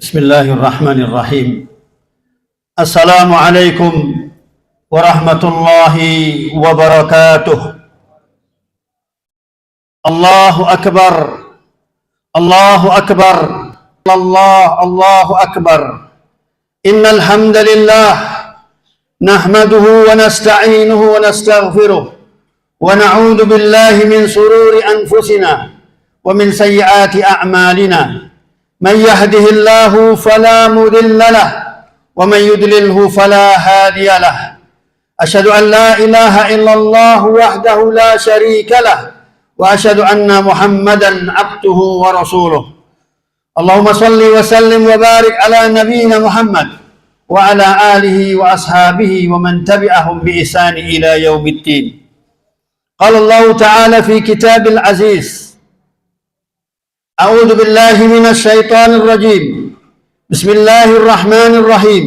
بسم الله الرحمن الرحيم. السلام عليكم ورحمة الله وبركاته. الله أكبر، الله أكبر، الله أكبر. إن الحمد لله نحمده ونستعينه ونستغفره ونعوذ بالله من شرور أنفسنا ومن سيئات أعمالنا. من يهده الله فلا مضل له ومن يضلله فلا هادي له. أشهد أن لا إله إلا الله وحده لا شريك له وأشهد أن محمدا عبده ورسوله. اللهم صل وسلم وبارك على نبينا محمد وعلى آله وأصحابه ومن تبعهم بإحسان إلى يوم الدين. قال الله تعالى في كتاب العزيز: أعوذ بالله من الشيطان الرجيم. بسم الله الرحمن الرحيم.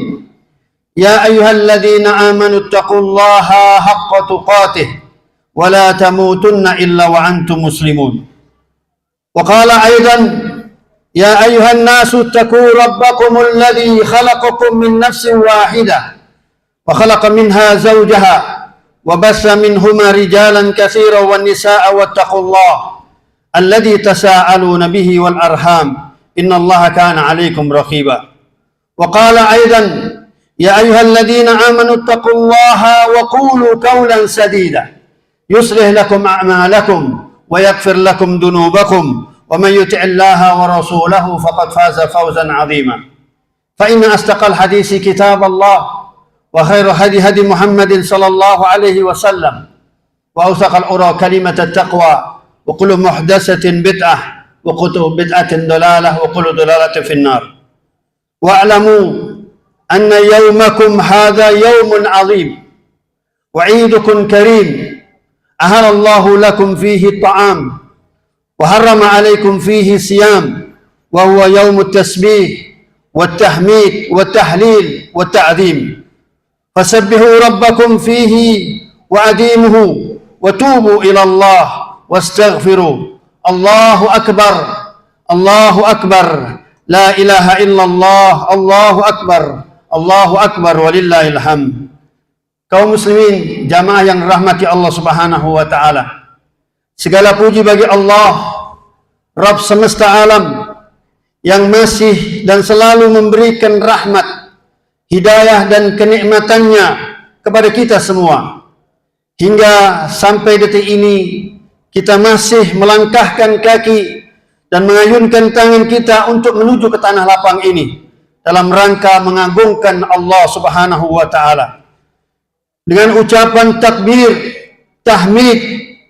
يا أيها الذين آمنوا اتقوا الله حق تقاته ولا تموتن إلا وأنتم مسلمون. وقال أيضا: يا أيها الناس اتقوا ربكم الذي خلقكم من نفس واحدة وخلق منها زوجها وبث منهما رجالا كثيرا والنساء واتقوا الله الذي تساءلون به والأرحام إن الله كان عليكم رقيبا. وقال أيضا: يا أيها الذين آمنوا اتقوا الله وقولوا قولا سديدا يصلح لكم أعمالكم ويغفر لكم ذنوبكم ومن يطع الله ورسوله فقد فاز فوزا عظيما. فإن أصدق الحديث كتاب الله وخير هدي محمد صلى الله عليه وسلم وأوثق الأرى كلمة التقوى وكل محدثة بدعة وكل بدعة ضلالة وكل ضلالة في النار. واعلموا أن يومكم هذا يوم عظيم وعيدكم كريم أهل الله لكم فيه الطعام وحرم عليكم فيه الصيام وهو يوم التسبيح والتحميد والتحليل والتعظيم. فسبحوا ربكم فيه وأديمه وتوبوا إلى الله واستغفروا. الله أكبر، الله أكبر، لا إله إلا الله، الله أكبر، الله أكبر walillahil hamd. Kaum muslimin, jamaah yang rahmati Allah Subhanahu wa taala. Segala puji bagi Allah, Rabb semesta alam, yang masih dan selalu memberikan rahmat, hidayah dan kenikmatannya kepada kita semua. Hingga sampai detik ini kita masih melangkahkan kaki dan mengayunkan tangan kita untuk menuju ke tanah lapang ini dalam rangka mengagungkan Allah Subhanahu wa taala. Dengan ucapan takbir, tahmid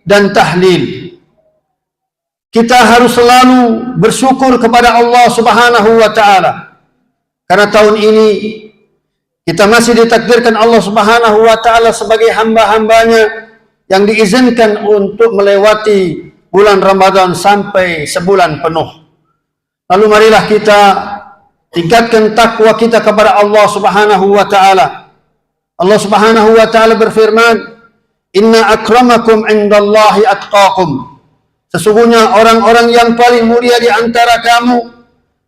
dan tahlil. Kita harus selalu bersyukur kepada Allah Subhanahu wa taala. Karena tahun ini kita masih ditakdirkan Allah Subhanahu wa taala sebagai hamba-hambanya yang diizinkan untuk melewati bulan Ramadan sampai sebulan penuh. Lalu marilah kita tingkatkan takwa kita kepada Allah Subhanahu wa taala. Allah Subhanahu wa taala berfirman, "Inna akramakum indallahi atqakum." Sesungguhnya orang-orang yang paling mulia di antara kamu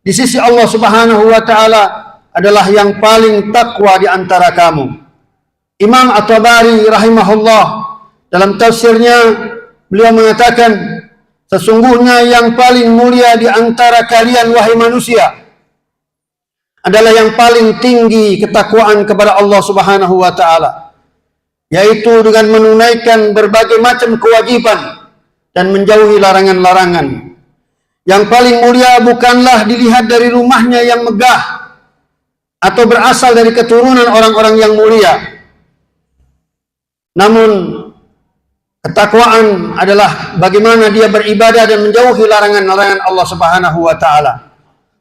di sisi Allah Subhanahu wa taala adalah yang paling takwa di antara kamu. Imam At-Tabari rahimahullah dalam tafsirnya beliau mengatakan, sesungguhnya yang paling mulia di antara kalian wahai manusia adalah yang paling tinggi ketakwaan kepada Allah Subhanahu wa taala, yaitu dengan menunaikan berbagai macam kewajiban dan menjauhi larangan-larangan. Yang paling mulia bukanlah dilihat dari rumahnya yang megah atau berasal dari keturunan orang-orang yang mulia, namun ketakwaan adalah bagaimana dia beribadah dan menjauhi larangan-larangan Allah Subhanahu wa taala.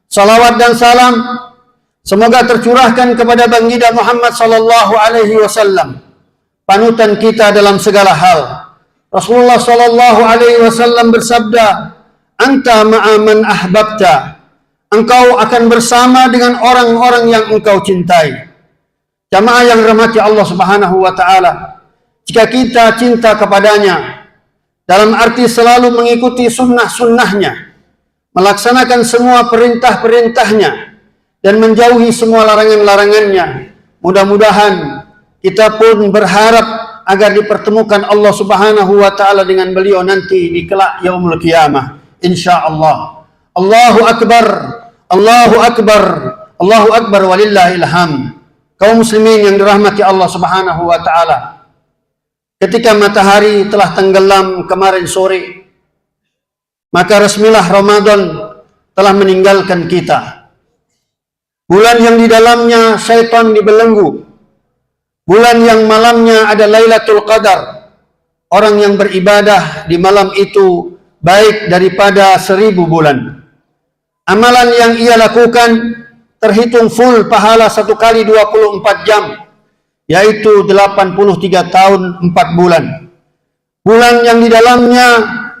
Salawat dan salam semoga tercurahkan kepada baginda Muhammad sallallahu alaihi wasallam, panutan kita dalam segala hal. Rasulullah sallallahu alaihi wasallam bersabda, "Anta ma'a man ahbabta." Engkau akan bersama dengan orang-orang yang engkau cintai. Jamaah yang dirahmati Allah Subhanahu wa taala, jika kita cinta kepadanya dalam arti selalu mengikuti sunnah-sunnahnya, melaksanakan semua perintah-perintahnya, dan menjauhi semua larangan-larangannya. Mudah-mudahan kita pun berharap agar dipertemukan Allah Subhanahu wa taala dengan beliau nanti di kelak yaumul qiyamah, insyaallah. Allahu akbar, Allahu akbar, Allahu akbar walillahil hamd. Kaum muslimin yang dirahmati Allah Subhanahu wa taala, ketika matahari telah tenggelam kemarin sore, maka resmilah Ramadan telah meninggalkan kita. Bulan yang di dalamnya syaitan dibelenggu. Bulan yang malamnya ada Lailatul Qadar. Orang yang beribadah di malam itu baik daripada 1000 bulan. Amalan yang ia lakukan terhitung full pahala 1 kali 24 jam, yaitu 83 tahun 4 bulan. Bulan yang di dalamnya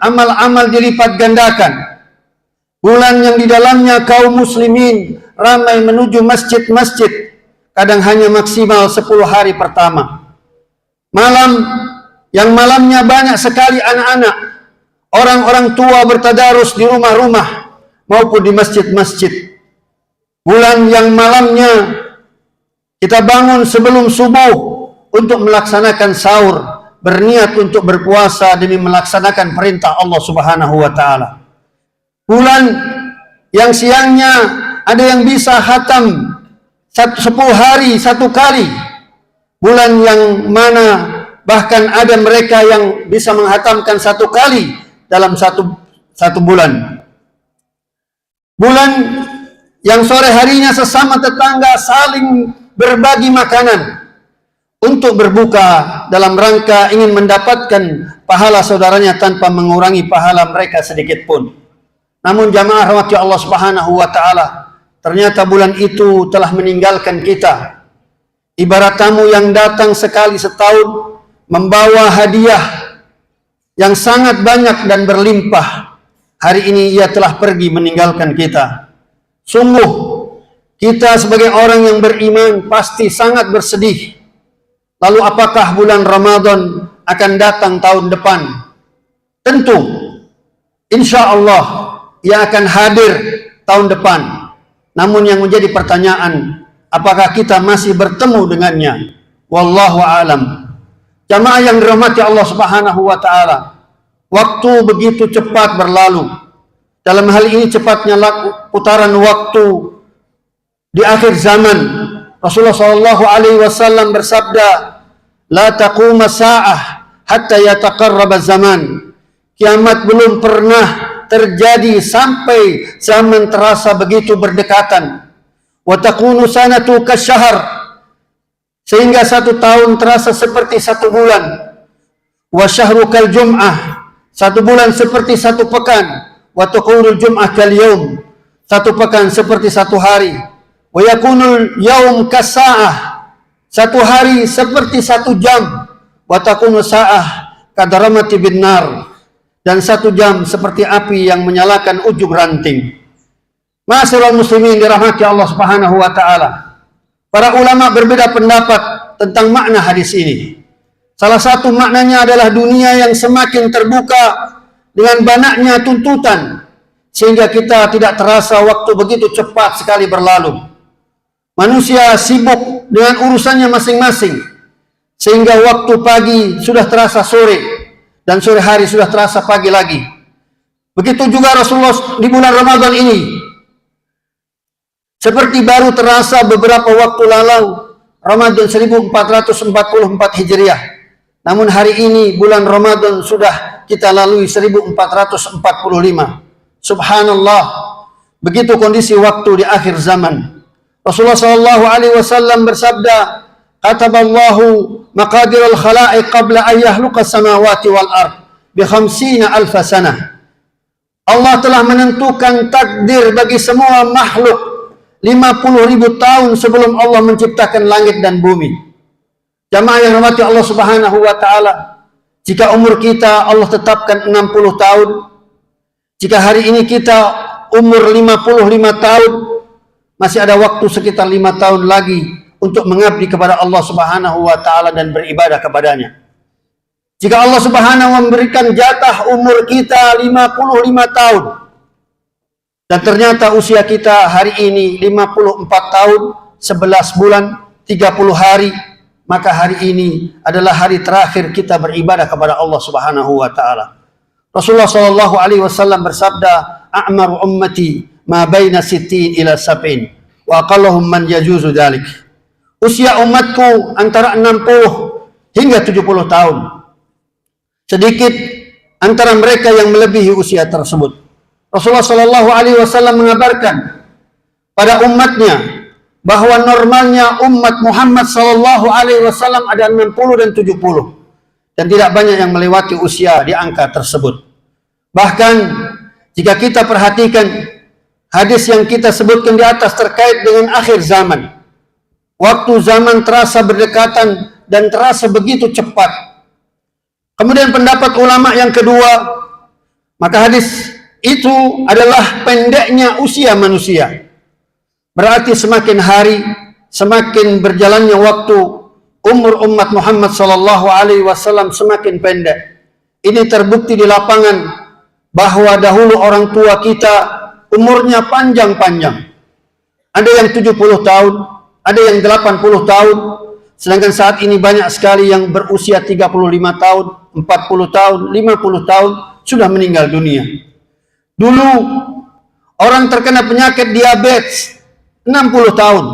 amal-amal dilipat gandakan. Bulan yang di dalamnya kaum muslimin ramai menuju masjid-masjid, kadang hanya maksimal 10 hari pertama. Malam yang malamnya banyak sekali anak-anak, orang-orang tua bertadarus di rumah-rumah maupun di masjid-masjid. Bulan yang malamnya kita bangun sebelum subuh untuk melaksanakan sahur, berniat untuk berpuasa demi melaksanakan perintah Allah Subhanahu wa taala. Bulan yang siangnya ada yang bisa khatam 10 hari 1 kali. Bulan yang mana bahkan ada mereka yang bisa menghatamkan 1 kali dalam satu bulan. Bulan yang sore harinya sesama tetangga saling berbagi makanan untuk berbuka dalam rangka ingin mendapatkan pahala saudaranya tanpa mengurangi pahala mereka sedikit pun. Namun jamaah rahmati Allah Subhanahu wa taala, ternyata bulan itu telah meninggalkan kita. Ibarat tamu yang datang sekali setahun membawa hadiah yang sangat banyak dan berlimpah. Hari ini ia telah pergi meninggalkan kita. Sungguh kita sebagai orang yang beriman pasti sangat bersedih. Lalu apakah bulan Ramadan akan datang tahun depan? Tentu, insya Allah ia akan hadir tahun depan. Namun yang menjadi pertanyaan, apakah kita masih bertemu dengannya? Wallahu a'lam. Jamaah yang dirahmati Allah Subhanahu wa taala, waktu begitu cepat berlalu. Dalam hal ini cepatnya putaran waktu di akhir zaman. Rasulullah sallallahu alaihi wasallam bersabda, "La taquma sa'ah hatta yataqarraba zaman." Kiamat belum pernah terjadi sampai zaman terasa begitu berdekatan. Wa takunu sanatu kasyahr, sehingga 1 tahun terasa seperti 1 bulan. Wa syahru kal jum'ah, 1 bulan seperti 1 pekan. Wa taqulul jum'ah kal yaum, 1 pekan seperti 1 hari. Wa yakunul yaum kasa'ah, 1 hari seperti 1 jam. Wa takunu sa'ah kadaramati bin nar, dan 1 jam seperti api yang menyalakan ujung ranting. Ma'asyiral muslimin dirahmati Allah Subhanahu wa taala. Para ulama berbeda pendapat tentang makna hadis ini. Salah satu maknanya adalah dunia yang semakin terbuka dengan banyaknya tuntutan, sehingga kita tidak terasa waktu begitu cepat sekali berlalu. Manusia sibuk dengan urusannya masing-masing, sehingga waktu pagi sudah terasa sore, dan sore hari sudah terasa pagi lagi. Begitu juga Rasulullah di bulan Ramadan ini, seperti baru terasa beberapa waktu lalu Ramadan 1444 Hijriah. Namun hari ini bulan Ramadan sudah kita lalui 1445. Subhanallah, begitu kondisi waktu di akhir zaman. Rasulullah sallallahu alaihi wasallam bersabda, "Kataballahu maqadirul khalaiq qabla an yakhluqa samawati wal ard bi 50,000 sanah." Allah telah menentukan takdir bagi semua makhluk 50.000 tahun sebelum Allah menciptakan langit dan bumi. Jamaah yang rahmati Allah Subhanahu wa taala, jika umur kita Allah tetapkan 60 tahun, jika hari ini kita umur 55 tahun, masih ada waktu sekitar 5 tahun lagi untuk mengabdi kepada Allah Subhanahu wa taala dan beribadah kepadanya. Jika Allah Subhanahu memberikan jatah umur kita 55 tahun, Dan ternyata usia kita hari ini 54 tahun, 11 bulan, 30 hari. Maka hari ini adalah hari terakhir kita beribadah kepada Allah Subhanahu wa taala. Rasulullah sallallahu alaihi wasallam bersabda, "A'maru ummati ma baina 60 ila 70 wa aqallahum man yajuzu dzalik." Usia umatku antara 60 hingga 70 tahun. Sedikit antara mereka yang melebihi usia tersebut. Rasulullah sallallahu alaihi wasallam mengabarkan pada umatnya bahwa normalnya umat Muhammad sallallahu alaihi wasallam ada 60 dan 70 dan tidak banyak yang melewati usia di angka tersebut. Bahkan jika kita perhatikan hadis yang kita sebutkan di atas terkait dengan akhir zaman, waktu zaman terasa berdekatan dan terasa begitu cepat. Kemudian pendapat ulama yang kedua, maka hadis itu adalah pendeknya usia manusia. Berarti semakin hari, semakin berjalannya waktu, umur umat Muhammad sallallahu alaihi wasallam semakin pendek. Ini terbukti di lapangan bahwa dahulu orang tua kita umurnya panjang-panjang. Ada yang 70 tahun, ada yang 80 tahun, sedangkan saat ini banyak sekali yang berusia 35 tahun, 40 tahun, 50 tahun sudah meninggal dunia. Dulu orang terkena penyakit diabetes 60 tahun,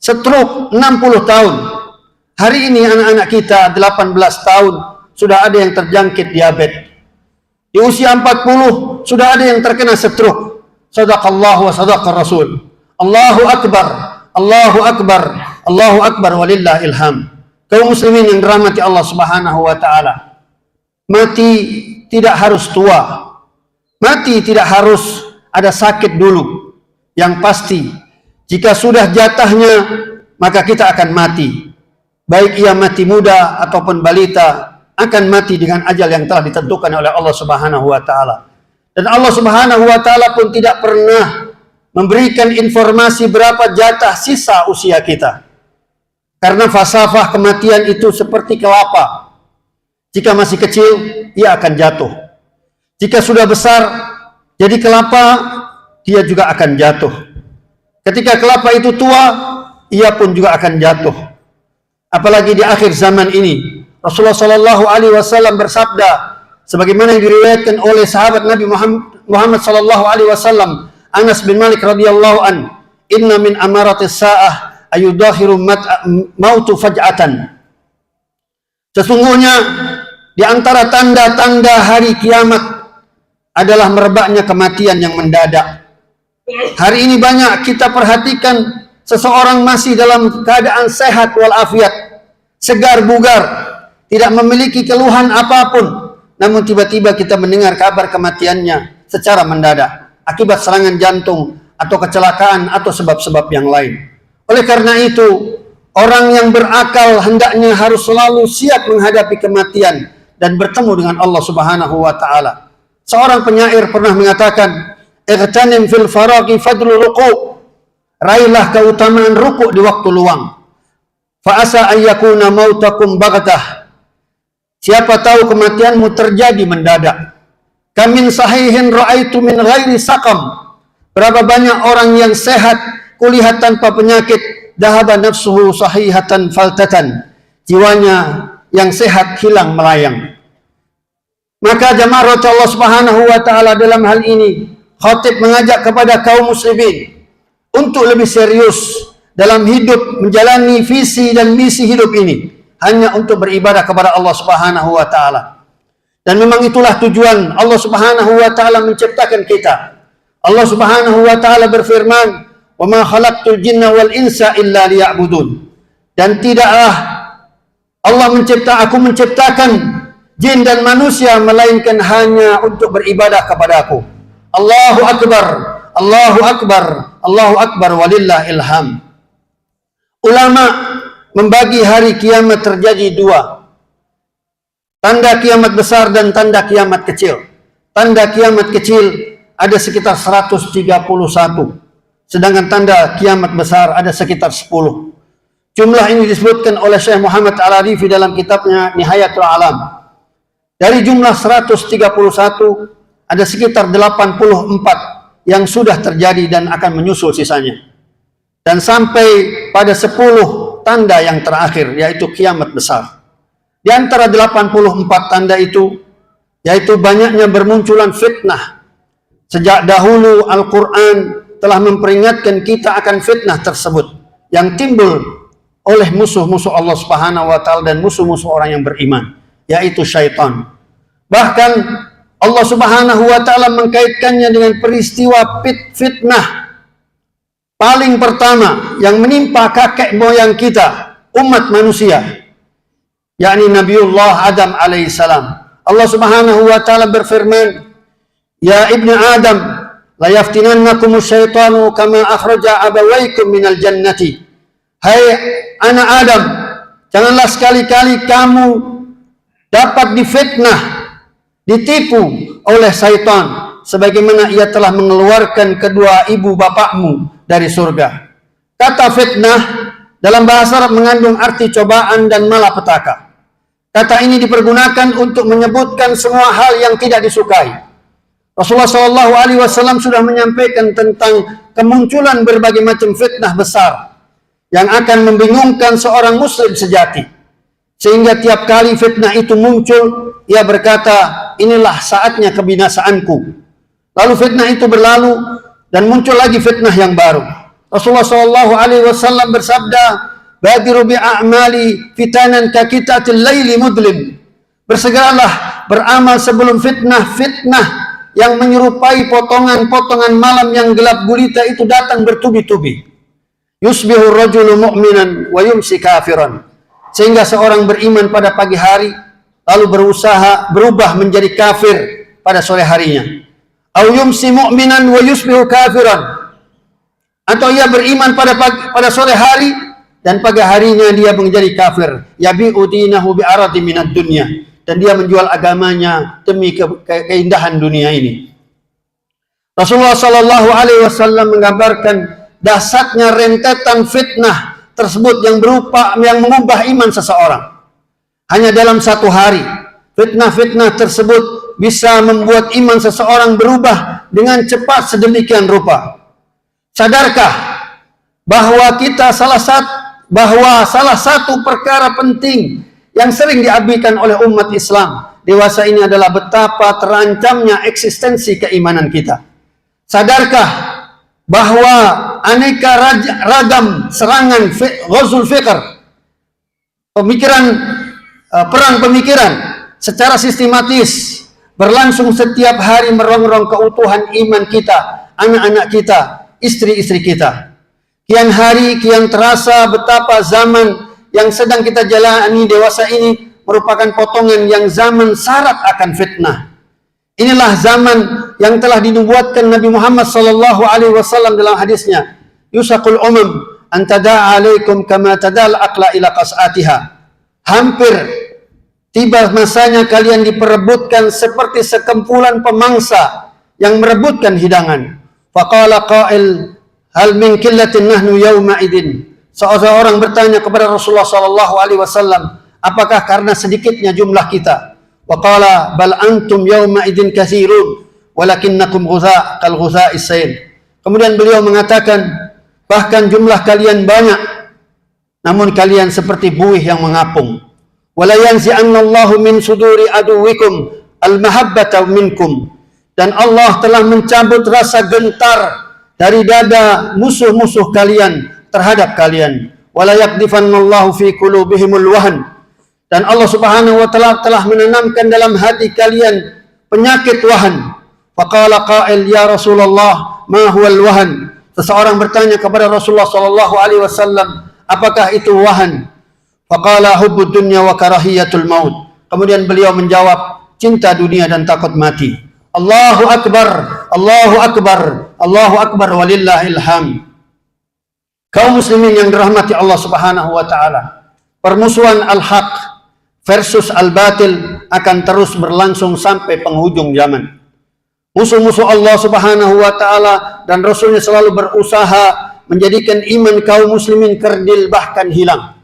stroke 60 tahun. Hari ini anak-anak kita 18 tahun sudah ada yang terjangkit diabetes. Di usia 40 sudah ada yang terkena stroke. Sadaqallahu wa sadaqar Rasul. Allahu akbar, Allahu akbar, Allahu akbar walillahil hamd. Kaum muslimin yang dirahmati Allah Subhanahu wa taala. Mati tidak harus tua. Mati tidak harus ada sakit dulu. Yang pasti, jika sudah jatahnya, maka kita akan mati. Baik ia mati muda ataupun balita, akan mati dengan ajal yang telah ditentukan oleh Allah Subhanahu wa taala. Dan Allah Subhanahu wa taala pun tidak pernah memberikan informasi berapa jatah sisa usia kita. Karena falsafah kematian itu seperti kelapa. Jika masih kecil, ia akan jatuh. Jika sudah besar, jadi kelapa, dia juga akan jatuh. Ketika kelapa itu tua, ia pun juga akan jatuh. Apalagi di akhir zaman ini, Rasulullah sallallahu alaihi wasallam bersabda, sebagaimana yang diriwayatkan oleh sahabat Nabi Muhammad sallallahu alaihi wasallam, Anas bin Malik radhiyallahu an, "Inna min amaratis sa'ah ayudahiru mautu faj'atan." Sesungguhnya di antara tanda-tanda hari kiamat adalah merebaknya kematian yang mendadak. Hari ini banyak kita perhatikan seseorang masih dalam keadaan sehat walafiat, segar bugar, tidak memiliki keluhan apapun, namun tiba-tiba kita mendengar kabar kematiannya secara mendadak akibat serangan jantung atau kecelakaan atau sebab-sebab yang lain. Oleh karena itu, orang yang berakal hendaknya harus selalu siap menghadapi kematian dan bertemu dengan Allah Subhanahu wa taala. Seorang penyair pernah mengatakan, "Ightanim fil faraqi fadlu ruku'." Raihlah keutamaan ruku' di waktu luang. Fa asa an yakuna mautakum baghtah. Siapa tahu kematianmu terjadi mendadak. Kamin sahihin ra'aitu min ghairi saqam. Berapa banyak orang yang sehat kulihat tanpa penyakit, dahaba nafsuhu sahihatan faltatan. Jiwanya yang sehat hilang melayang. Maka jamaah Allah Subhanahu wa taala dalam hal ini khatib mengajak kepada kaum muslimin untuk lebih serius dalam hidup menjalani visi dan misi hidup ini hanya untuk beribadah kepada Allah Subhanahu wa taala. Dan memang itulah tujuan Allah Subhanahu wa taala menciptakan kita. Allah Subhanahu wa taala berfirman, "Wa ma khalaqtul jinna wal insa illa liya'budun." Dan tidaklah aku menciptakan jin dan manusia melainkan hanya untuk beribadah kepada aku. Allahu akbar, Allahu akbar, Allahu akbar walillahil hamd. Ulama membagi hari kiamat terjadi dua. Tanda kiamat besar dan tanda kiamat kecil. Tanda kiamat kecil ada sekitar 131. Sedangkan tanda kiamat besar ada sekitar 10. Jumlah ini disebutkan oleh Syekh Muhammad Al-Arifi dalam kitabnya Nihayatul Alam. Dari jumlah 131 ada sekitar 84 yang sudah terjadi dan akan menyusul sisanya. Dan sampai pada 10 tanda yang terakhir, yaitu kiamat besar. Di antara 84 tanda itu, yaitu banyaknya bermunculan fitnah. Sejak dahulu Al-Quran telah memperingatkan kita akan fitnah tersebut yang timbul oleh musuh-musuh Allah Subhanahu wa Ta'ala dan musuh-musuh orang yang beriman, yaitu syaitan. Bahkan Allah Subhanahu wa Ta'ala mengkaitkannya dengan peristiwa fitnah paling pertama yang menimpa kakek moyang kita, umat manusia, yakni Nabiullah Adam alaihissalam. Allah Subhanahu wa Ta'ala berfirman, "Ya ibni Adam, la yaftinannakumus syaitanu kama akhraja abawaykum minal jannati." Hai anak Adam, janganlah sekali-kali kamu dapat difitnah, ditipu oleh syaitan, sebagaimana ia telah mengeluarkan kedua ibu bapakmu dari surga. Kata fitnah dalam bahasa Arab mengandung arti cobaan dan malapetaka. Kata ini dipergunakan untuk menyebutkan semua hal yang tidak disukai. Rasulullah SAW sudah menyampaikan tentang kemunculan berbagai macam fitnah besar yang akan membingungkan seorang muslim sejati. Sehingga tiap kali fitnah itu muncul, ia berkata, inilah saatnya kebinasaanku. Lalu fitnah itu berlalu dan muncul lagi fitnah yang baru. Rasulullah SAW bersabda, "Badiru bi'a'mali fitanan kakitatil laili mudlim." Bersegeralah beramal sebelum fitnah yang menyerupai potongan-potongan malam yang gelap gulita itu datang bertubi-tubi. Yusbihu rajulu mu'minan wa yumsi kafiran. Sehingga seorang beriman pada pagi hari lalu berusaha berubah menjadi kafir pada sore harinya. Au yumsi mu'minan wa yusbihu kafiran. Atau ia beriman pada sore hari dan pagi harinya dia menjadi kafir. Yabi'u dinahu bi'aradi minad dunya. Dan dia menjual agamanya demi keindahan dunia ini. Rasulullah SAW menggambarkan dahsyatnya rentetan fitnah tersebut yang mengubah iman seseorang. Hanya dalam satu hari, fitnah-fitnah tersebut bisa membuat iman seseorang berubah dengan cepat sedemikian rupa. Sadarkah bahwa salah satu perkara penting yang sering diabaikan oleh umat Islam dewasa ini adalah betapa terancamnya eksistensi keimanan kita. Sadarkah bahwa aneka ragam serangan ghazul fikr, perang pemikiran secara sistematis berlangsung setiap hari merongrong keutuhan iman kita, anak-anak kita, istri-istri kita. Kian hari kian terasa betapa zaman yang sedang kita jalani dewasa ini merupakan potongan yang zaman syarat akan fitnah. Inilah zaman yang telah dinubuatkan Nabi Muhammad SAW dalam hadisnya, "Yusaqul umam an tada'a alaikum kama tada'al aqla ila qas'atiha." Hampir tiba masanya kalian diperebutkan seperti sekumpulan pemangsa yang merebutkan hidangan. Faqala qa'il hal min qillatin nahnu yawma idin. Seorang bertanya kepada Rasulullah SAW, apakah karena sedikitnya jumlah kita? Waqala bal antum yawma idin katsirun walakinnakum ghutha kal ghutha'is sayl. Kemudian beliau mengatakan, bahkan jumlah kalian banyak, namun kalian seperti buih yang mengapung. Wala yanzi'annallahu min suduri aduwikum al-mahabbata minkum. Dan Allah telah mencabut rasa gentar dari dada musuh-musuh kalian terhadap kalian. Wala yaqdifannallahu fi qulubihimul wahn. Dan Allah Subhanahu wa Ta'ala telah menanamkan dalam hati kalian penyakit wahan. Faqala qa'il ya Rasulullah ma huwal wahan. Seseorang bertanya kepada Rasulullah SAW, apakah itu wahan? Faqala hubbud dunya wa karahiyatul maut. Kemudian beliau menjawab, cinta dunia dan takut mati. Allahu akbar, Allahu akbar, Allahu akbar walillahil hamd. Kaum muslimin yang dirahmati Allah Subhanahu wa Ta'ala, permusuhan al-haq versus al-batil akan terus berlangsung sampai penghujung zaman. Musuh-musuh Allah Subhanahu wa Ta'ala dan Rasulnya selalu berusaha menjadikan iman kaum muslimin kerdil bahkan hilang.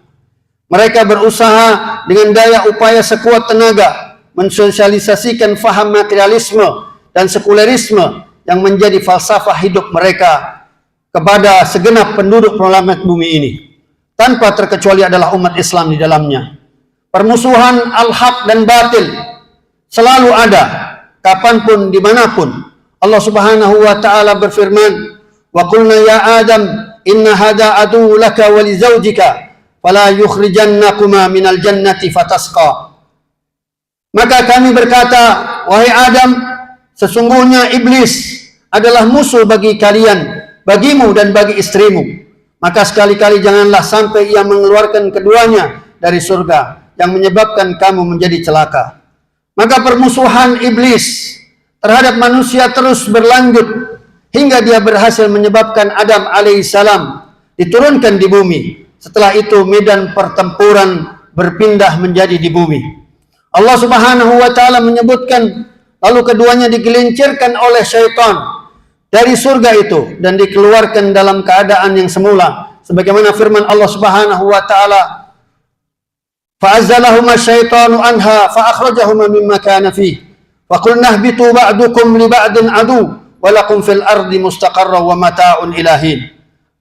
Mereka berusaha dengan daya upaya sekuat tenaga mensosialisasikan faham materialisme dan sekulerisme yang menjadi falsafah hidup mereka kepada segenap penduduk planet bumi ini. Tanpa terkecuali adalah umat Islam di dalamnya. Permusuhan al-haq dan batil selalu ada, kapanpun, dimanapun. Allah Subhanahu wa ta'ala berfirman, wa qulna ya Adam, inna hada adu laka wa li zawjika, fala yukhrijannakuma minal jannati fatasqa. Maka kami berkata, wahai Adam, sesungguhnya iblis adalah musuh bagi kalian, bagimu dan bagi istrimu. Maka sekali-kali janganlah sampai ia mengeluarkan keduanya dari surga, yang menyebabkan kamu menjadi celaka. Maka permusuhan iblis terhadap manusia terus berlanjut hingga dia berhasil menyebabkan Adam alaihissalam diturunkan di bumi. Setelah itu medan pertempuran berpindah menjadi di bumi. Allah Subhanahu wa ta'ala menyebutkan, lalu keduanya digelincirkan oleh syaitan dari surga itu dan dikeluarkan dalam keadaan yang semula, sebagaimana firman Allah Subhanahu wa ta'ala, fa'azzalahuma syaitanu anha fa'akhrajahuma mimma kana fihi wa qulna ihbitu ba'dukum li ba'din adu wa lakum fil ardi mustaqarra wa mata'un ilahin.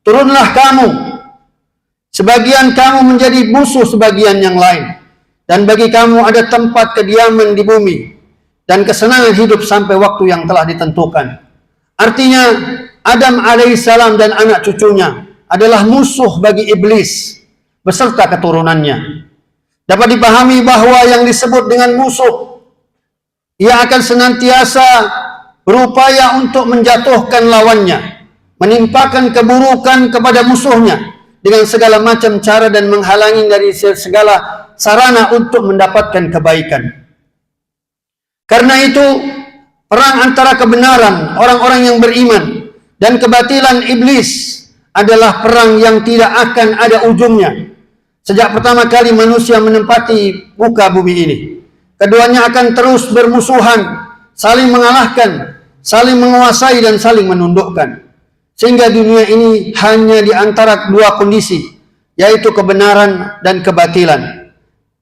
Turunlah kamu, sebagian kamu menjadi musuh sebagian yang lain, dan bagi kamu ada tempat kediaman di bumi dan kesenangan hidup sampai waktu yang telah ditentukan. Artinya Adam alaihissalam dan anak cucunya adalah musuh bagi iblis beserta keturunannya. Dapat dipahami bahwa yang disebut dengan musuh, ia akan senantiasa berupaya untuk menjatuhkan lawannya, menimpakan keburukan kepada musuhnya dengan segala macam cara dan menghalangi dari segala sarana untuk mendapatkan kebaikan. Karena itu, perang antara kebenaran orang-orang yang beriman dan kebatilan iblis adalah perang yang tidak akan ada ujungnya. Sejak pertama kali manusia menempati muka bumi ini, keduanya akan terus bermusuhan, saling mengalahkan, saling menguasai dan saling menundukkan. Sehingga dunia ini hanya di antara dua kondisi, yaitu kebenaran dan kebatilan.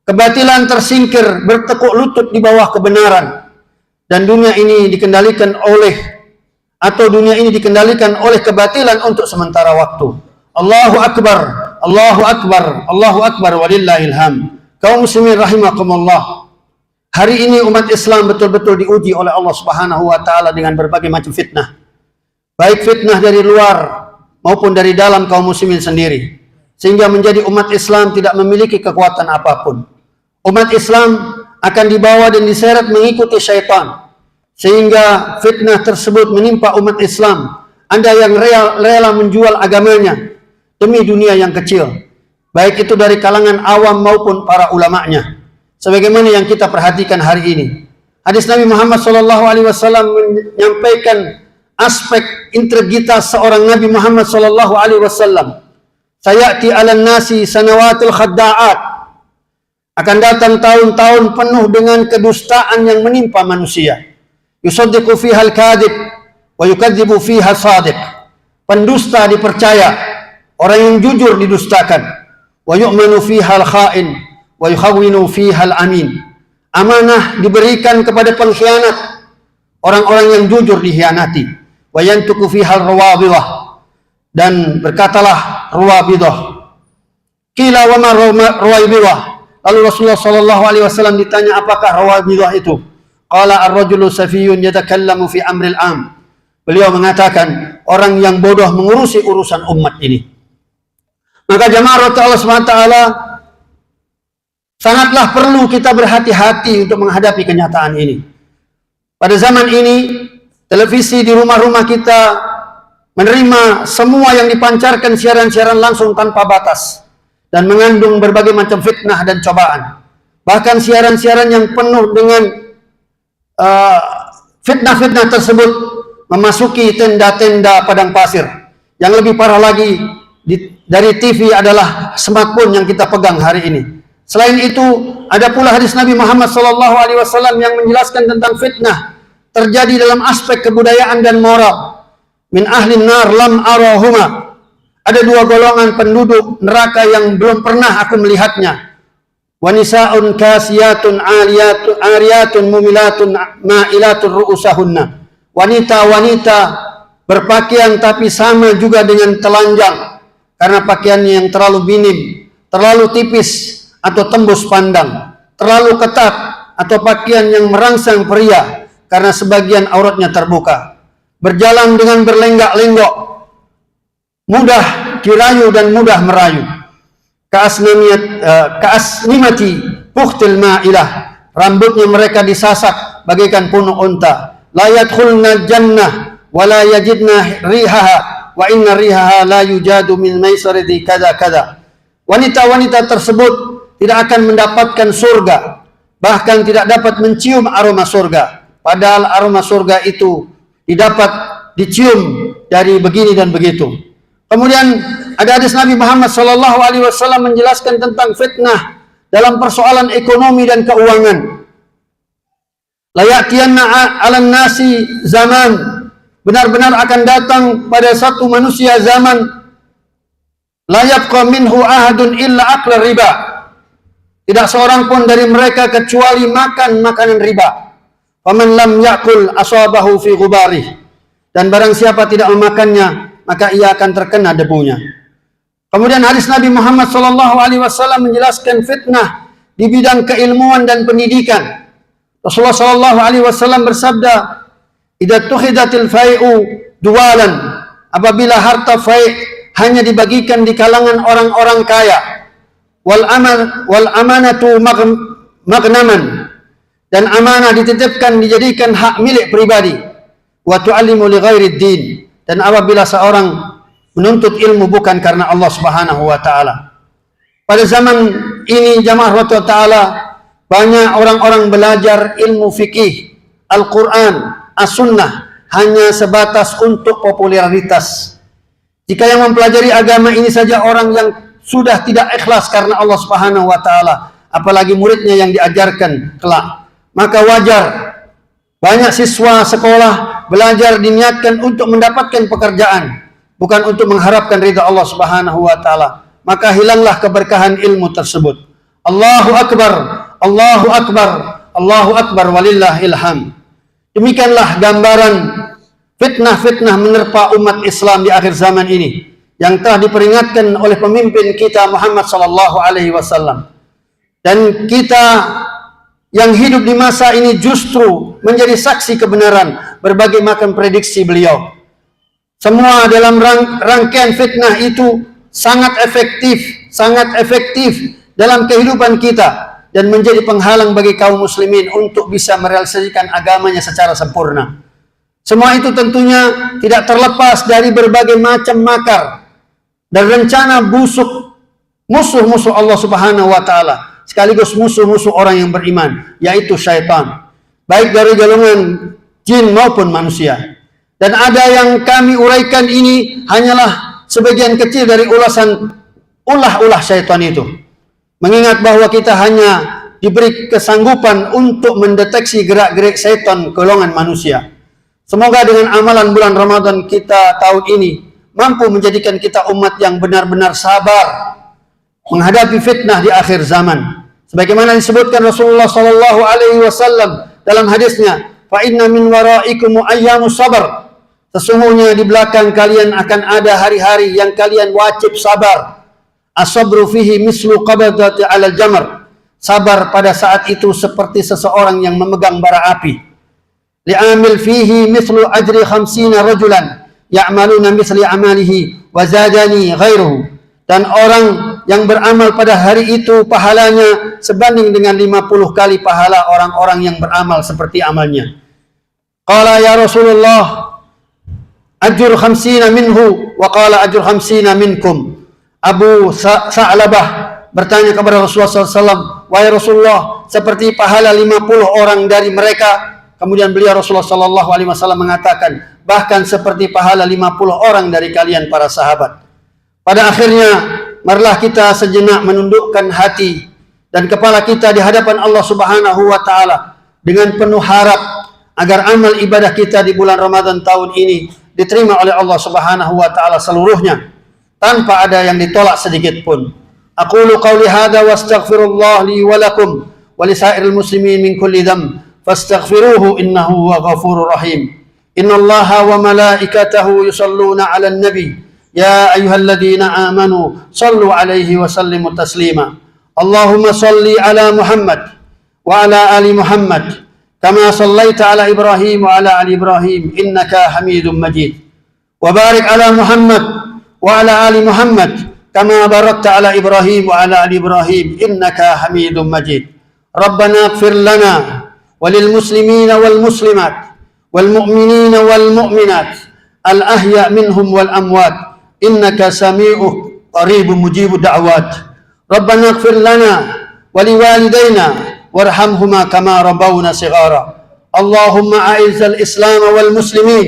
Kebatilan tersingkir bertekuk lutut di bawah kebenaran, dan dunia ini dikendalikan oleh kebatilan untuk sementara waktu. Allahu Akbar, Allahu Akbar, Allahu Akbar, walillahil hamd. Kaum muslimin rahimakumullah, hari ini umat Islam betul-betul diuji oleh Allah Subhanahu wa ta'ala dengan berbagai macam fitnah, baik fitnah dari luar maupun dari dalam kaum muslimin sendiri, sehingga menjadi umat Islam tidak memiliki kekuatan apapun. Umat Islam akan dibawa dan diseret mengikuti syaitan, sehingga fitnah tersebut menimpa umat Islam. Anda yang rela menjual agamanya demi dunia yang kecil, baik itu dari kalangan awam maupun para ulamanya, sebagaimana yang kita perhatikan hari ini. Hadis Nabi Muhammad SAW menyampaikan aspek integritas seorang Nabi Muhammad SAW. Sayati 'alan nasi sanawatul khadda'at, akan datang tahun-tahun penuh dengan kedustaan yang menimpa manusia. Yusaddiqu fiha al-kadhib wa yukadzibu fiha al-sadiq. Pendusta dipercaya, orang yang jujur didustakan. Wa yu'manu fiha al-kha'in wa yukhawwinu fiha al-amin. Amanah diberikan kepada pengkhianat, orang-orang yang jujur dihianati. Wa yantuku fiha al-rawabidah, dan berkatalah rawabidah. Qila wa ma rawabidah. Lalu Rasulullah SAW ditanya, apakah rawabidah itu? Qala ar-rajulu safiyun yatakallamu fi amril am. Beliau mengatakan, orang yang bodoh mengurusi urusan umat ini. Maka jamaah Allah SWT, sangatlah perlu kita berhati-hati untuk menghadapi kenyataan ini. Pada zaman ini, televisi di rumah-rumah kita menerima semua yang dipancarkan siaran-siaran langsung tanpa batas, dan mengandung berbagai macam fitnah dan cobaan. Bahkan siaran-siaran yang penuh dengan fitnah-fitnah tersebut memasuki tenda-tenda padang pasir. Yang lebih parah lagi dari TV adalah smartphone yang kita pegang hari ini. Selain itu, ada pula hadis Nabi Muhammad SAW yang menjelaskan tentang fitnah terjadi dalam aspek kebudayaan dan moral. Min ahlin nar lam arahuma. Ada dua golongan penduduk neraka yang belum pernah aku melihatnya. Wanisa'un kasiyatun ariyatun mumilatun ma'ilatun ru'usahunna. wanita-wanita berpakaian tapi sama juga dengan telanjang karena pakaiannya yang terlalu minim, terlalu tipis atau tembus pandang, terlalu ketat atau pakaian yang merangsang pria karena sebagian auratnya terbuka, berjalan dengan berlenggak-lenggok, mudah dirayu dan mudah merayu. Ka'asnimati pukhtil ma'ilah, rambutnya mereka disasak bagaikan punuk unta. La yadkhulna jannah wa la yajidna rihaha wa inna rihaha la yujadu min maisarati kada kada. Wanita-wanita tersebut tidak akan mendapatkan surga, bahkan tidak dapat mencium aroma surga, padahal aroma surga itu dicium dari begini dan begitu. Kemudian ada hadis Nabi Muhammad SAW menjelaskan tentang fitnah dalam persoalan ekonomi dan keuangan. La ya'tiyanna 'alan nasi zaman, benar-benar akan datang pada satu manusia zaman, la yabqa minhu ahadun illa akla riba, tidak seorang pun dari mereka kecuali makan makanan riba. Faman lam ya'kul asabahu fi ghubarih, dan barang siapa tidak memakannya maka ia akan terkena debunya. Kemudian hadis Nabi Muhammad SAW menjelaskan fitnah di bidang keilmuan dan pendidikan. Rasulullah SAW bersabda, "Idza tukhidatil fai'u duwalan," apabila harta fai' hanya dibagikan di kalangan orang-orang kaya, wal amanatu magnaman, dan amanah dititipkan dijadikan hak milik pribadi, wa tu'allimu li ghairi din, dan apabila seorang menuntut ilmu bukan karena Allah Subhanahu wa taala. Pada zaman ini jamaah rahmatullah taala, banyak orang-orang belajar ilmu fikih, Al-Qur'an, As-Sunnah hanya sebatas untuk popularitas. Jika yang mempelajari agama ini saja orang yang sudah tidak ikhlas karena Allah Subhanahu wa taala, apalagi muridnya yang diajarkan kelak, maka wajar banyak siswa sekolah belajar diniatkan untuk mendapatkan pekerjaan, bukan untuk mengharapkan ridha Allah Subhanahu wa taala. Maka hilanglah keberkahan ilmu tersebut. Allahu akbar, Allahu akbar, Allahu akbar walillahil hamd. Demikianlah gambaran fitnah-fitnah menerpa umat Islam di akhir zaman ini yang telah diperingatkan oleh pemimpin kita Muhammad sallallahu alaihi wasallam. Dan kita yang hidup di masa ini justru menjadi saksi kebenaran berbagai macam prediksi beliau. Semua dalam rangkaian fitnah itu sangat efektif dalam kehidupan kita dan menjadi penghalang bagi kaum muslimin untuk bisa merealisasikan agamanya secara sempurna. Semua itu tentunya tidak terlepas dari berbagai macam makar dan rencana busuk musuh-musuh Allah Subhanahu wa taala, sekaligus musuh-musuh orang yang beriman, yaitu syaitan, baik dari golongan jin maupun manusia. Dan ada yang kami uraikan ini hanyalah sebagian kecil dari ulah syaitan itu. Mengingat bahwa kita hanya diberi kesanggupan untuk mendeteksi gerak-gerik syaitan golongan manusia. Semoga dengan amalan bulan Ramadan kita tahun ini mampu menjadikan kita umat yang benar-benar sabar menghadapi fitnah di akhir zaman. Sebagaimana disebutkan Rasulullah sallallahu alaihi wasallam dalam hadisnya, "Fa inna min waraikum ayyamus sabar." Sesungguhnya di belakang kalian akan ada hari-hari yang kalian wajib sabar. As-sabru fihi mislu qabdati 'alal jamr. Sabar pada saat itu seperti seseorang yang memegang bara api. Li'amil fihi mislu ajri 50 rajulan ya'maluna misli amalihi wa zadani ghairuhu. Dan orang yang beramal pada hari itu pahalanya sebanding dengan 50 kali pahala orang-orang yang beramal seperti amalnya. Qala ya Rasulullah, ajur 50 minhu wa qala ajur 50 minkum. Abu Sa'labah bertanya kepada Rasulullah SAW, wahai Rasulullah, seperti pahala 50 orang dari mereka? Kemudian beliau Rasulullah SAW mengatakan, bahkan seperti pahala 50 orang dari kalian para sahabat. Pada akhirnya, marilah kita sejenak menundukkan hati dan kepala kita di hadapan Allah Subhanahu wa taala dengan penuh harap agar amal ibadah kita di bulan Ramadan tahun ini diterima oleh Allah Subhanahu wa taala seluruhnya tanpa ada yang ditolak sedikit pun. Aqulu qawli hadza wastaghfirullah li wa lakum wa lisairil muslimin min kulli dzamb fastaghfiruhu innahu huwal ghafurur rahim. إن الله وملائكته يصلون على النبي يا أيها الذين آمنوا صلوا عليه وسلموا تسليما اللهم صل على محمد وعلى آل محمد كما صليت على إبراهيم وعلى آل إبراهيم إنك حميد مجيد وبارك على محمد وعلى آل محمد كما باركت على إبراهيم وعلى آل إبراهيم إنك حميد مجيد ربنا اغفر لنا وللمسلمين والمسلمات والمؤمنين والمؤمنات الأحياء منهم والأموات إنك سميع قريب مجيب الدعوات ربنا اغفر لنا ولوالدينا وارحمهما كما ربونا صغارا اللهم أعز الإسلام والمسلمين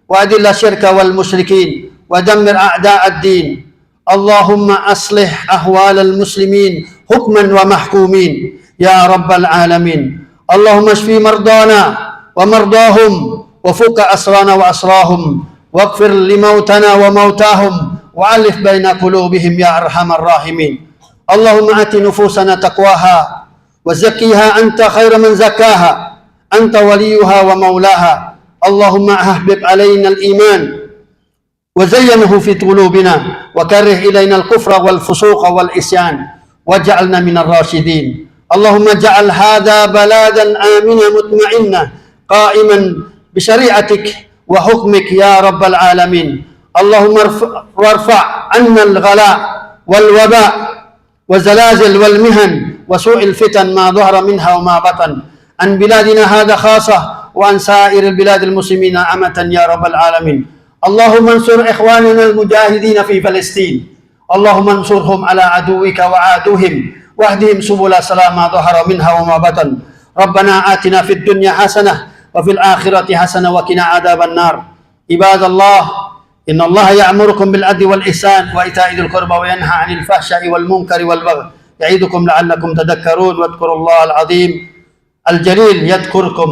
وأذل الشرك والمشركين ودمر أعداء الدين اللهم أصلح أحوال المسلمين حكما ومحكومين يا رب العالمين اللهم اشف مرضانا ومرضاهم وفك أسرانا وأسراهم واغفر لموتنا وموتاهم وألف بين قلوبهم يا أرحم الراحمين اللهم آت نفوسنا تقواها وزكيها أنت خير من زكاها أنت وليها ومولاها اللهم أحبب علينا الإيمان وزينه في قلوبنا وكره إلينا الكفر والفسوق والعصيان واجعلنا من الراشدين اللهم اجعل هذا بلادا آمنا مطمئنا قائما بشريعتك وحكمك يا رب العالمين اللهم وارفع عنا الغلاء والوباء والزلازل والمهن وسوء الفتن ما ظهر منها وما بطن عن بلادنا هذا خاصة وعن سائر البلاد المسلمين عامة يا رب العالمين اللهم انصر إخواننا المجاهدين في فلسطين اللهم انصرهم على عدوك وعادوهم واهدهم سبل السلام ما ظهر منها وما بطن ربنا آتنا في الدنيا حسنة وفي الآخرة حسنة وقنا عذاب النار عباد الله إن الله يأمركم بالعدل والإحسان وإيتاء ذي القربى وينهى عن الفحشاء والمنكر والبغي يعظكم لعلكم تذكرون واذكروا الله العظيم الجليل يذكركم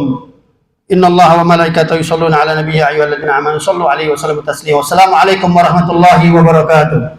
إن الله وملائكته يصلون على نبيه يا أيها الذين آمنوا صلوا عليه وسلموا تسليما والسلام عليكم ورحمة الله وبركاته